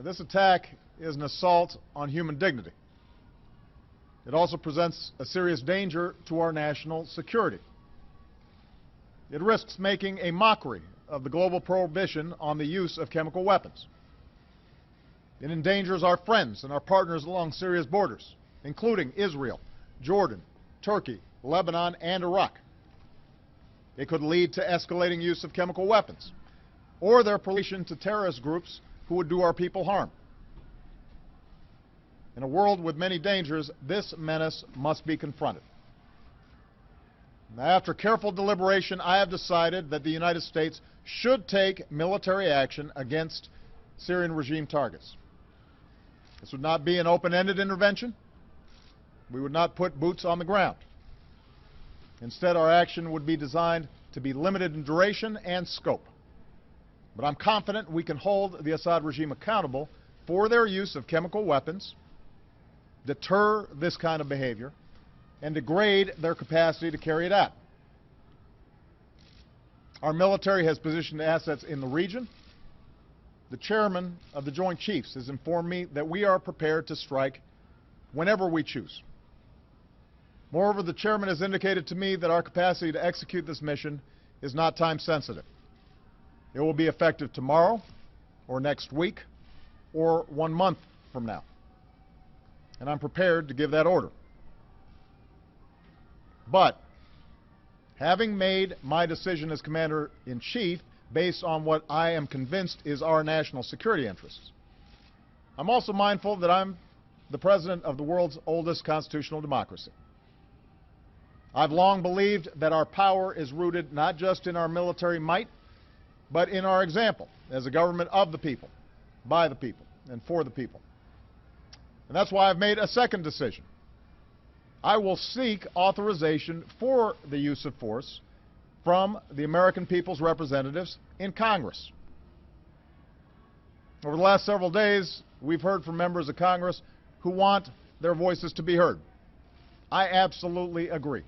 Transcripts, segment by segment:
This attack is an assault on human dignity. It also presents a serious danger to our national security. It risks making a mockery of the global prohibition on the use of chemical weapons. It endangers our friends and our partners along Syria's borders, including Israel, Jordan, Turkey, Lebanon, and Iraq. It could lead to escalating use of chemical weapons or their proliferation to terrorist groups who would do our people harm. In a world with many dangers, this menace must be confronted. Now, after careful deliberation, I have decided that the United States should take military action against Syrian regime targets. This would not be an open-ended intervention. We would not put boots on the ground. Instead, our action would be designed to be limited in duration and scope. But I'm confident we can hold the Assad regime accountable for their use of chemical weapons, deter this kind of behavior, and degrade their capacity to carry it out. Our military has positioned assets in the region. The chairman of the Joint Chiefs has informed me that we are prepared to strike whenever we choose. Moreover, the chairman has indicated to me that our capacity to execute this mission is not time sensitive. It will be effective tomorrow, or next week, or 1 month from now. And I'm prepared to give that order. But, having made my decision as Commander-in-Chief based on what I am convinced is our national security interests, I'm also mindful that I'm the President of the world's oldest constitutional democracy. I've long believed that our power is rooted not just in our military might, but in our example as a government of the people, by the people, and for the people. And that's why I've made a second decision. I will seek authorization for the use of force from the American people's representatives in Congress. Over the last several days, we've heard from members of Congress who want their voices to be heard. I absolutely agree.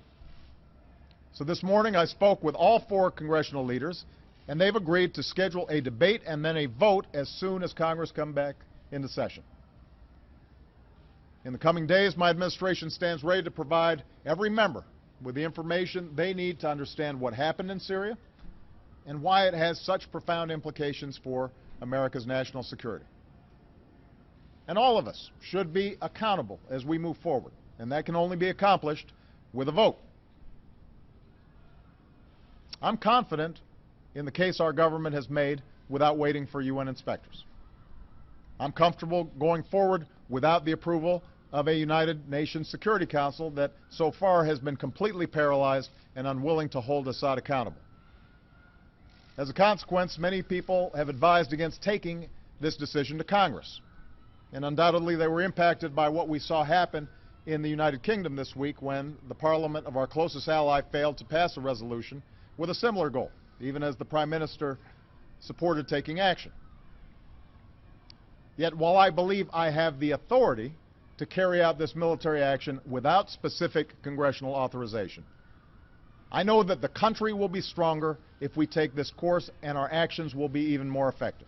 So this morning I spoke with all 4 congressional leaders, and they've agreed to schedule a debate and then a vote as soon as Congress comes back into session. In the coming days, my administration stands ready to provide every member with the information they need to understand what happened in Syria and why it has such profound implications for America's national security. And all of us should be accountable as we move forward, and that can only be accomplished with a vote. I'm confident in the case our government has made without waiting for UN inspectors. I'm comfortable going forward without the approval of a United Nations Security Council that so far has been completely paralyzed and unwilling to hold Assad accountable. As a consequence, many people have advised against taking this decision to Congress. And undoubtedly they were impacted by what we saw happen in the United Kingdom this week when the Parliament of our closest ally failed to pass a resolution with a similar goal, even as the Prime Minister supported taking action. Yet while I believe I have the authority to carry out this military action without specific congressional authorization, I know that the country will be stronger if we take this course, and our actions will be even more effective.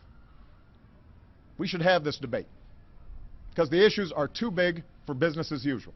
We should have this debate because the issues are too big for business as usual.